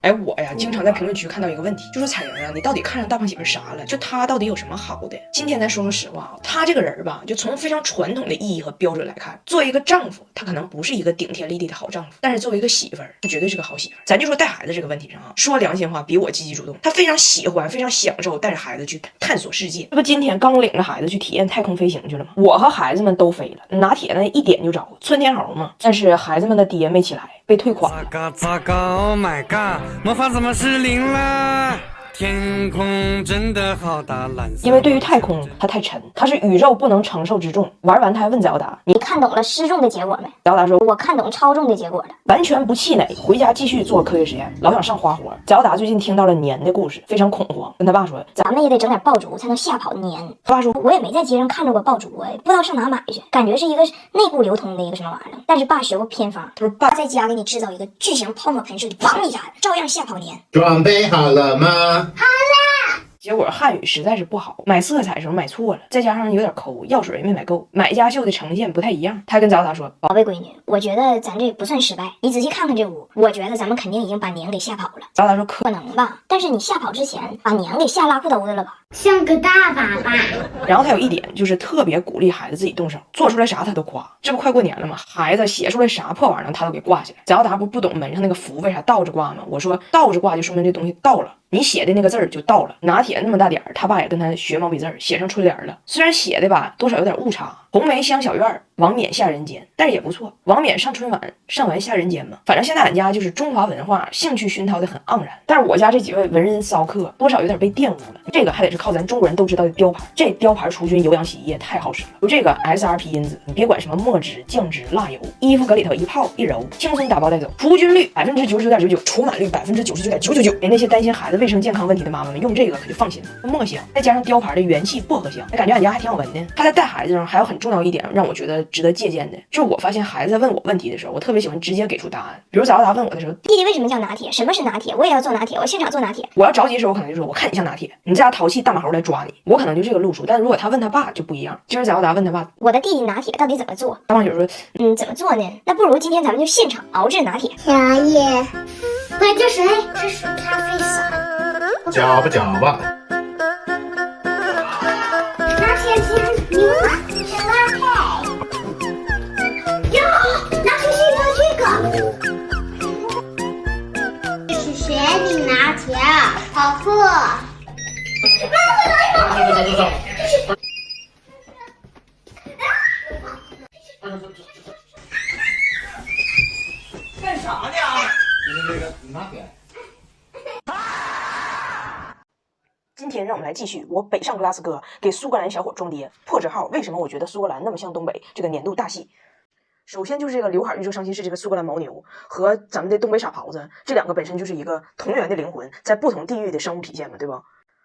哎，我呀，经常在评论区看到一个问题，就说彩莹啊，你到底看上大胖媳妇啥了？就她到底有什么好的？今天咱说实话啊，她这个人吧，就从非常传统的意义和标准来看，作为一个丈夫，他可能不是一个顶天立地的好丈夫，但是作为一个媳妇儿，他绝对是个好媳妇儿。咱就说带孩子这个问题上啊，说良心话，比我积极主动，她非常喜欢，非常享受带着孩子去探索世界。这不今天刚领着孩子去体验太空飞行去了吗？我和孩子们都飞了，拿铁呢一点就着，窜天猴嘛。但是孩子们的爹没起来，被退款了。糟糕 ，Oh my god， 魔法怎么失灵了？天空真的好大，蓝色。因为对于太空，它太沉，它是宇宙不能承受之重。玩完，他还问早达：“你看懂了失重的结果没？”早达说：“我看懂超重的结果了。”完全不气馁，回家继续做科学实验，老想上花活。早达最近听到了年的故事，非常恐慌，跟他爸说：“咱们也得整点爆竹才能吓跑年。”他爸说：“我也没在街上看着过爆竹啊，不知道上哪买去，感觉是一个内部流通的一个什么玩意儿。但是爸学过偏方，他说爸在家给你制造一个巨型泡沫喷射，砰一下，照样吓跑年。准备好了吗？结果汉语实在是不好，买色彩的时候买错了，再加上有点抠，药水没买够，买家秀的呈现不太一样。他还跟早达说：“宝贝闺女，我觉得咱这不算失败，你仔细看看这屋，我觉得咱们肯定已经把年给吓跑了。”早达说：“可能吧，但是你吓跑之前把年给吓拉裤兜子了吧？像个大粑粑。”然后他有一点就是特别鼓励孩子自己动手，做出来啥他都夸。这不快过年了吗？孩子写出来啥破玩意儿他都给挂起来。早达不懂门上那个符为啥倒着挂吗？我说倒着挂就说明这东西到了。你写的那个字儿就到了，拿铁那么大点儿，他爸也跟他学毛笔字儿，写上春联了。虽然写的吧多少有点误差，红梅香小院，王冕下人间，但是也不错。王冕上春晚，上完下人间嘛。反正现在俺家就是中华文化兴趣熏陶的很盎然，但是我家这几位文人骚客多少有点被玷污了。这个还得是靠咱中国人都知道的雕牌，这雕牌除菌有氧洗衣液太好使了。就这个 SRP 因子，你别管什么墨汁、酱汁、辣油，衣服搁里头一泡一揉，轻松打包带走，除菌率99.99%，除螨率99.999%。给那些担心孩子卫生健康问题的妈妈们用这个可就放心了。墨香再加上雕牌的元气薄荷香，感觉俺家还挺好闻的。他在带孩子上还有很重要一点让我觉得值得借鉴的，就是我发现孩子在问我问题的时候，我特别喜欢直接给出答案。比如早达问我的时候，弟弟为什么叫拿铁？什么是拿铁？我也要做拿铁，我现场做拿铁。我要着急的时候，我可能就说我看你像拿铁，你家淘气大马猴来抓你，我可能就这个路数。但如果他问他爸就不一样。今儿早达问他爸，我的弟弟拿铁到底怎么做？大胖姐说，怎么做呢？那不如今天咱们就现场熬制拿铁。小野，喂，这谁？这是咖啡色。搅吧搅吧。拿铁机，你们是拿铁。哟，拿铁是要这个。这是雪顶拿铁，好喝。干啥呢？就是这个拿铁。今天让我们来继续我北上格拉斯哥给苏格兰小伙装爹破折号。为什么我觉得苏格兰那么像东北？这个年度大戏，首先就是这个刘海绿洲伤心事，这个苏格兰牦牛和咱们的东北傻狍子，这两个本身就是一个同源的灵魂，在不同地域的生物体现嘛，对吧？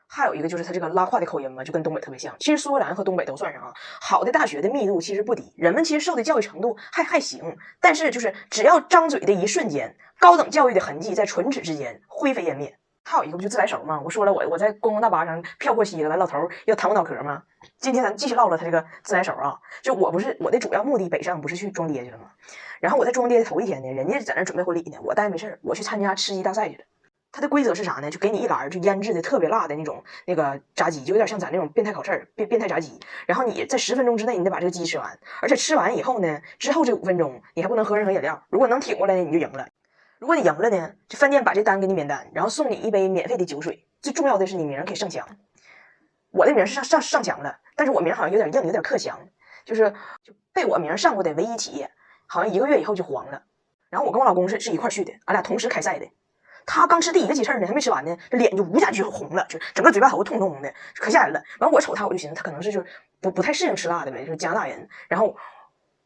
还有一个就是他这个拉胯的口音嘛，就跟东北特别像。其实苏格兰和东北都算上啊，好的大学的密度其实不低，人们其实受的教育程度还行，但是就是只要张嘴的一瞬间，高等教育的痕迹在唇齿之间灰飞烟灭。还有一个不就自来熟吗？我说了，我在公共大巴上飘过膝了，完老头要弹我脑壳吗？今天咱继续唠唠他这个自来熟啊。就我的主要目的北上不是去装爹去了吗？然后我在装爹的头一天呢，人家在那准备婚礼呢，我待没事，我去参加吃鸡大赛去了。它的规则是啥呢？就给你一篮就腌制的特别辣的那个炸鸡，就有点像咱那种变态烤翅变态炸鸡。然后你在10分钟之内你得把这个鸡吃完，而且吃完以后呢，之后这5分钟你还不能喝任何饮料。如果能挺过来呢，你就赢了。如果你赢了呢，就饭店把这单给你免单，然后送你一杯免费的酒水。最重要的是你名可以上墙。我的名是上墙了，但是我名好像有点硬，有点克强，就被我名上过的唯一企业，好像1个月以后就黄了。然后我跟我老公是一块去的，俺俩同时开赛的。他刚吃第一个鸡翅呢，还没吃完呢，这脸就无家俱红了，就整个嘴巴头通通的，可吓人了。完我瞅他，我就寻思他可能是就是不太适应吃辣的呗，就是加拿大人。然后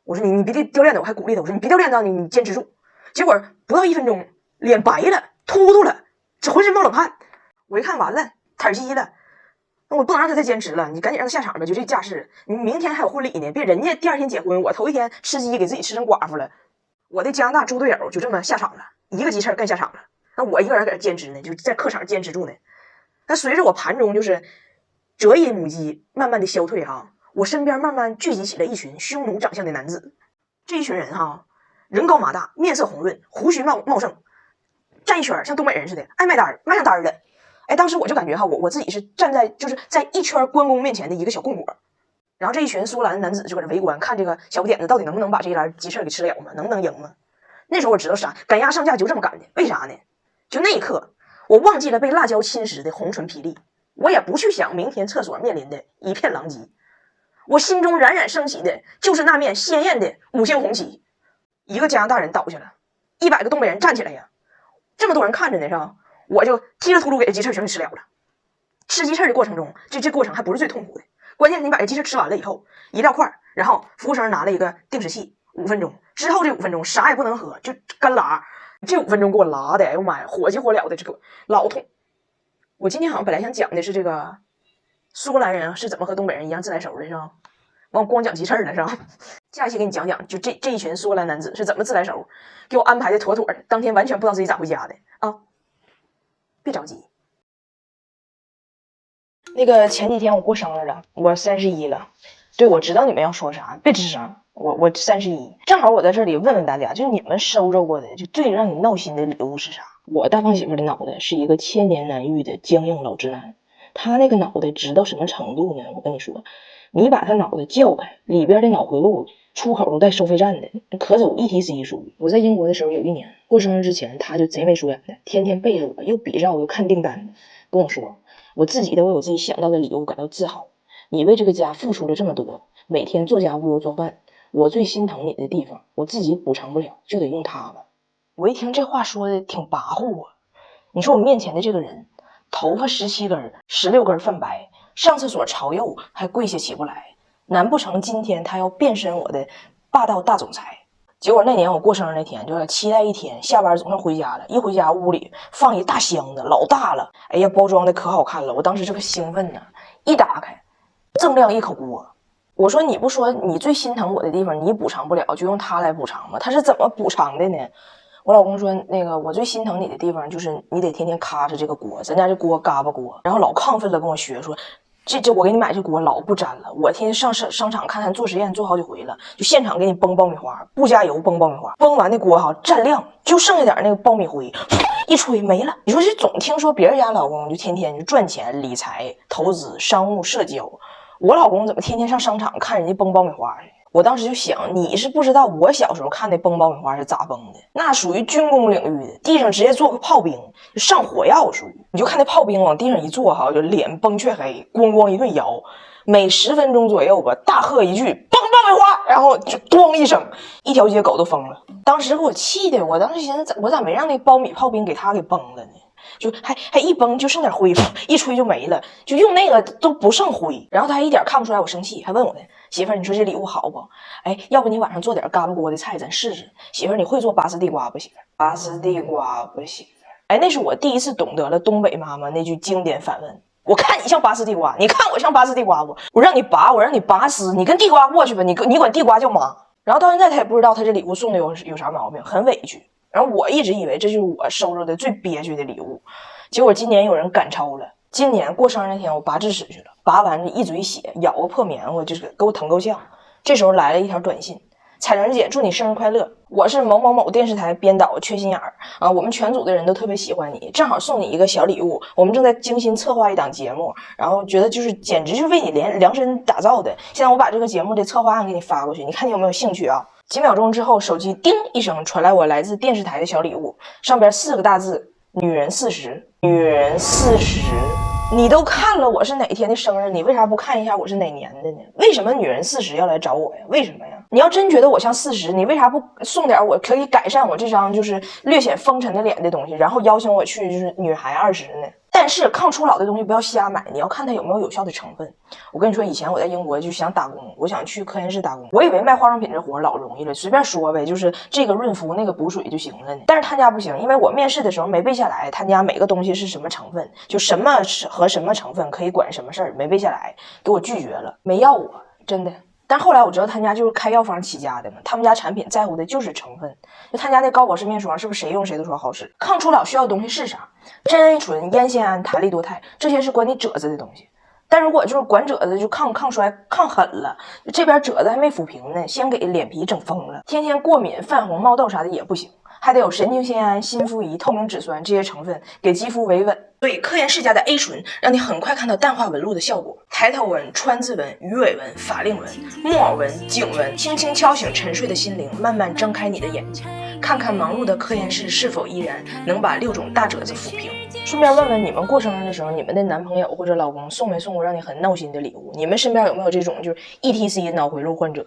我说你别掉链子，我还鼓励他，我说你别掉链子，你坚持住。结果不到1分钟，脸白了，秃秃了，这浑身冒冷汗。我一看完了，摊稀了，那我不能让他再坚持了，你赶紧让他下场吧。就这架势，你明天还有婚礼呢，别人家第2天结婚，我头一天吃鸡给自己吃成寡妇了。我的加拿大猪队友就这么下场了，一个鸡翅干下场了。那我一个人搁这坚持呢，就在客场坚持住呢。那随着我盘中就是折阴母鸡慢慢的消退哈，我身边慢慢聚集起了一群匈奴长相的男子。这一群人哈，人高马大，面色红润，胡须茂盛，站一圈，像东北人似的，爱卖单卖上单了。哎，当时我就感觉哈，我自己是站在就是在一圈关公面前的一个小供果，然后这一群苏格兰男子就搁这围观，看这个小不点子到底能不能把这一篮鸡翅给吃了吗？能不能赢吗？那时候我知道啥，赶鸭上架就这么赶的，为啥呢？就那一刻，我忘记了被辣椒侵蚀的红唇霹雳，我也不去想明天厕所面临的一片狼藉，我心中冉冉升起的就是那面鲜艳的5星红旗。一个加拿大人倒下了，100个东北人站起来呀，这么多人看着呢，是吧？我就踢了秃噜给鸡翅全给吃了。吃鸡翅的过程中，这过程还不是最痛苦的，关键是你把这鸡翅吃完了以后，一撂块，然后服务生拿了一个定时器，5分钟之后这5分钟啥也不能喝，就干拉。这5分钟给我拉的，哎呦妈呀，火急火燎的，这个老痛。我今天好像本来想讲的是这个苏格兰人是怎么和东北人一样自来熟的，是吧？完光讲鸡翅了，是吧？下一期给你讲讲，就这一群苏格兰男子是怎么自来熟，给我安排的妥妥的，当天完全不知道自己咋回家的啊！别着急。那个前几天我过生日了，我31了。对，我知道你们要说啥，别吱声。我31，正好我在这里问问大家，就是你们收着过的就最让你闹心的礼物是啥？我大胖媳妇的脑袋是一个千年难遇的僵硬老直男，他那个脑袋直到什么程度呢？我跟你说，你把他脑袋撬开，里边的脑回路出口都带收费站的，可走 ETC 数。我在英国的时候有一年过生日之前，他就贼眉鼠眼的，天天背着我，又比照又看订单的，跟我说我自己都为我自己想到的礼物感到自豪。你为这个家付出了这么多，每天做家务又做饭，我最心疼你的地方，我自己补偿不了，就得用它了。我一听这话说的挺跋扈啊！你说我面前的这个人，头发17根，16根泛白，上厕所朝右还跪下起不来，难不成今天他要变身我的霸道大总裁？结果那年我过生日那天，就是期待一天，下班总算回家了，一回家屋里放一大箱子，老大了，哎呀，包装的可好看了，我当时这个兴奋呢，一打开，锃亮一口锅。我说你不说你最心疼我的地方你补偿不了，就用它来补偿吗？他是怎么补偿的呢？我老公说，那个我最心疼你的地方就是你得天天咔着这个锅，咱家这锅嘎巴锅，然后老亢奋了跟我学说，这我给你买这锅老不粘了，我天天上商场看做实验做好几回了，就现场给你崩爆米花，不加油崩爆米花，崩完的锅哈蘸亮，就剩下点那个爆米灰，一吹没了。你说这总听说别人家老公就天天就赚钱理财投资商务社交，我老公怎么天天上商场看人家崩爆米花去？我当时就想，你是不知道我小时候看的崩爆米花是咋崩的，那属于军工领域的，地上直接做个炮兵，上火药属于。你就看那炮兵往地上一坐哈，就脸崩黢黑，咣咣一顿摇，每10分钟左右吧，大喝一句崩爆米花，然后就咣一声，一条街狗都疯了。当时给我气的，我当时寻思，我咋没让那苞米炮兵给他给崩了呢？就还一崩就剩点灰，一吹就没了，就用那个都不剩灰。然后他还一点看不出来我生气，还问我呢，媳妇儿，你说这礼物好不？哎，要不你晚上做点嘎巴锅的菜咱试试？媳妇儿，你会做拔丝地瓜不？媳妇儿，拔丝地瓜不？媳妇儿，哎，那是我第一次懂得了东北妈妈那句经典反问。我看你像拔丝地瓜，你看我像拔丝地瓜不？我让你拔，我让你拔丝，你跟地瓜过去吧，你管地瓜叫妈。然后到现在他也不知道他这礼物送的有啥毛病，很委屈。然后我一直以为这就是我收着的最憋屈的礼物，结果今年有人赶超了。今年过生日那天我拔智齿去了，拔完一嘴血，咬个破棉花，就是给我疼够呛。这时候来了一条短信，彩玲姐祝你生日快乐，我是某某某电视台编导缺心眼儿啊，我们全组的人都特别喜欢你，正好送你一个小礼物，我们正在精心策划一档节目，然后觉得就是简直就是为你量身打造的，现在我把这个节目的策划案给你发过去，你看你有没有兴趣啊？几秒钟之后，手机叮一声传来我来自电视台的小礼物，上边4个大字：女人40，女人40。你都看了我是哪天的生日，你为啥不看一下我是哪年的呢？为什么女人40要来找我呀？为什么呀？你要真觉得我像40，你为啥不送点我可以改善我这张就是略显风尘的脸的东西，然后邀请我去就是女孩20呢？但是抗初老的东西不要瞎买，你要看它有没有有效的成分。我跟你说，以前我在英国就想打工，我想去科研室打工，我以为卖化妆品这活老容易了，随便说呗，就是这个润肤那个补水就行了呢。但是他家不行，因为我面试的时候没背下来，他家每个东西是什么成分，就什么和什么成分可以管什么事儿，没背下来，给我拒绝了，没要我，真的。但后来我知道他家就是开药房起家的嘛，他们家产品在乎的就是成分。就他家那高保湿面霜是不是谁用谁都说好使？抗初老需要的东西是啥？真 A 醇、烟酰胺、弹力多肽，这些是管你褶子的东西。但如果就是管褶子就抗衰抗狠了，这边褶子还没抚平呢，先给脸皮整疯了，天天过敏、泛红、冒痘啥的也不行。还得有神经酰胺、心呋仪、透明质酸这些成分给肌肤维稳。所以科颜氏家的 A 醇让你很快看到淡化纹路的效果。抬头纹、川字纹、鱼尾纹、法令纹、木偶纹、颈纹，轻轻敲醒沉睡的心灵，慢慢睁开你的眼睛，看看忙碌的科颜氏是否依然能把6种大褶子抚平。顺便问问你们，过生日的时候，你们的男朋友或者老公送没送过让你很闹心的礼物？你们身边有没有这种就是 ETC 脑回路患者？